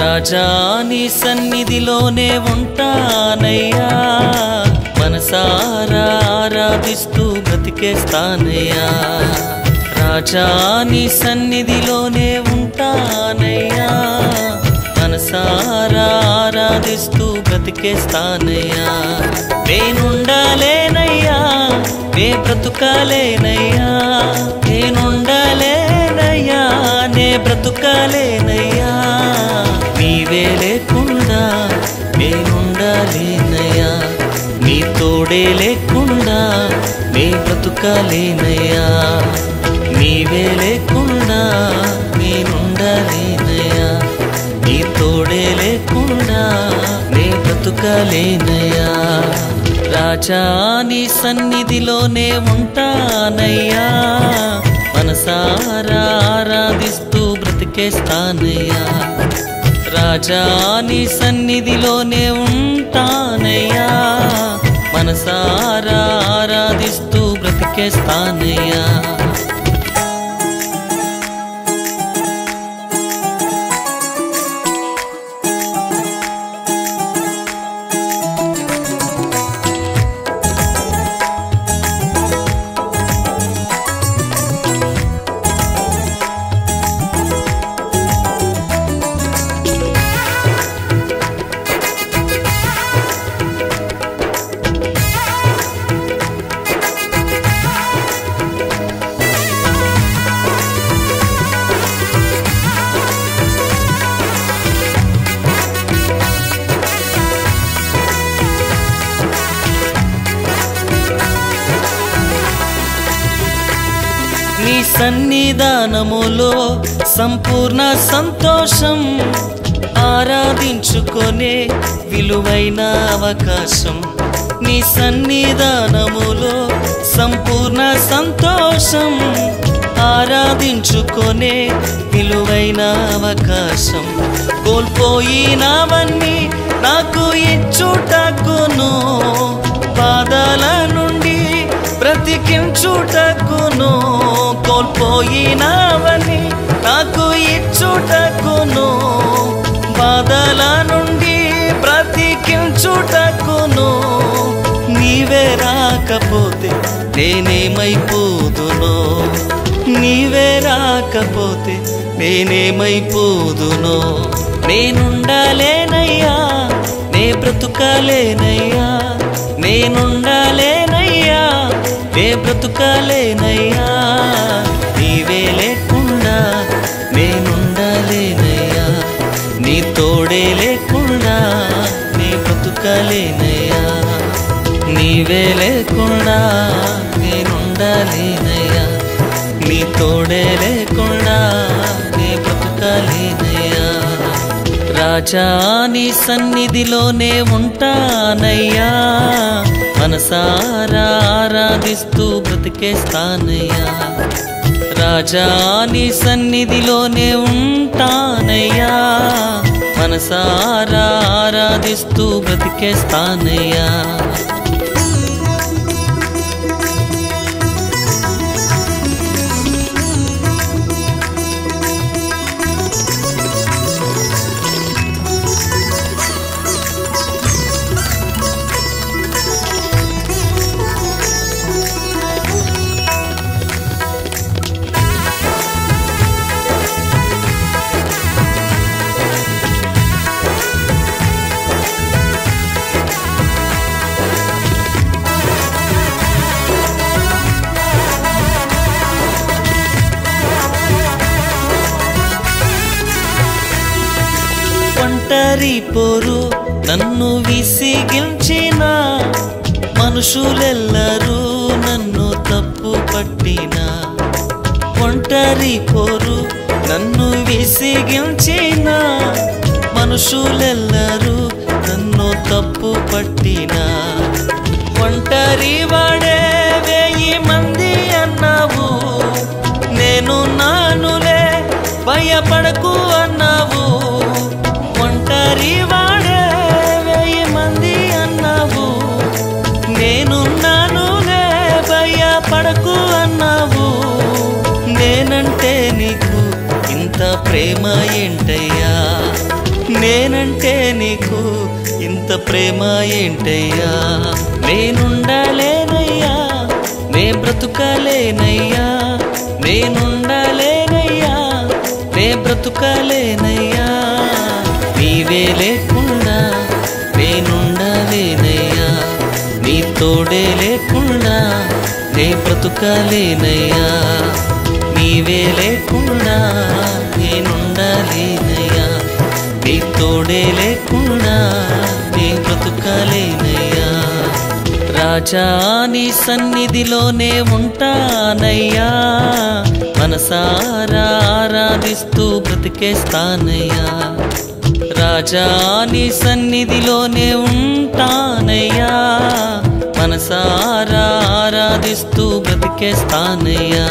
రాజా నీ సన్నిధిలోనే ఉంటానయ్యా, మనసారా ఆరాధిస్తూ బ్రతికేస్తానయ్యా. రాజా నీ సన్నిధిలోనే ఉంటానయ్యా, మనసారా ఆరాధిస్తూ బ్రతికేస్తానయ్యా. నేనుండాలేనయ్యా, నే బ్రతుకాలేనయ్యా, నేనుండాలేనయ్యా, నే బ్రతుకాలేనయ్యా. నీవే లేకుండా నేనుండాలేనయ్యా, నీ తోడే లేకుండా నే బ్రతుకాలేనయ్యా. నీవే లేకుండా నేనుండాలేనయ్యా, నీ తోడే లేకుండా నే బ్రతుకాలేనయ్యా. రాజా నీ సన్నిధిలోనే ఉంటానయ్యా, మనసారా ఆరాధిస్తూ బ్రతికేస్తానయ్యా. రాజా నీ సన్నిధిలోనే ఉంటానయ్యా, మనసారా ఆరాధిస్తూ బ్రతికేస్తానయ్యా. నీ సన్నిధానములో సంపూర్ణ సంతోషం, ఆరాధించుకొనే విలువైన అవకాశం. నీ సన్నిధానములో సంపూర్ణ సంతోషం, ఆరాధించుకొనే విలువైన అవకాశం. కోల్పోయినవన్నీ నాకు ఇచ్చుటకును, బాధల నుండి బ్రతికించుటకును. కోల్పోయినవన్నీ నాకు ఇచ్చుటకును, బాధల నుండి బ్రతికించుటకును. నీవే రాకపోతే నేనేమైపోదునో, నీవే రాకపోతే నేనేమైపోదునో. నేనుండాలేనయ్యా, నే బ్రతుకాలేనయ్యా, నేనుండాలేనయ్యా, నే బ్రతుకాలేనయ్యా. నీవే లేకుండా నేనుండాలేనయ్యా, నీ తోడే లేకుండా నే బ్రతుకాలేనయ్యా. నీవే లేకుండా నేనుండాలేనయ్యా, నీ తోడే లేకుండా నే బ్రతుకాలేనయ్యా. రాజా నీ సన్నిధిలోనే ఉంటానయ్యా, మనసారా ఆరాధిస్తూ బ్రతికేస్తానయ్యా. రాజా నీ సన్నిధిలోనే ఉంటానయ్యా, మనసారా ఆరాధిస్తూ బ్రతికేస్తానయ్యా. ఒంటరి పోరు నన్ను విసిగించిన, మనుషులెల్లరూ నన్ను తప్పు పట్టిన. ఒంటరి పోరు నన్ను విసిగించిన, మనుషులెల్లరూ నన్ను తప్పు పట్టిన. ఒంటరి వాడే 1000 మంది అన్నావు, నేను నానులే భయపడకు అన్నావు. ఒంటరి వాడే 1000 మంది అన్నావు, నేనున్నానులే భయపడకు అన్నావు. నేనంటే నీకు ఇంత ప్రేమ ఏంటయ్యా, నేనంటే నీకు ఇంత ప్రేమ ఏంటయ్యా నేనుండలేనయ్యా నే బ్రతుకలేనయ్యా నేనుండలేనయ్యా నే బ్రతుకలేనయ్యా నీవే లేకుండా నేనుండలేనయ్యా నీ తోడే లేకుండా నే బ్రతుకలేనయ్యా నీవే లేకుండా నేనుండలేనయ్యా నీ తోడే లేకుండా నే బ్రతుకలేనయ్యా రాజా నీ సన్నిధిలోనే ఉంటానయ్యా మనసారా ఆరాధిస్తూ బ్రతికేస్తానయ్యా రాజా నీ సన్నిధిలోనే ఉంటానయ్యా మనసారా ఆరాధిస్తూ బ్రతికేస్తానయ్యా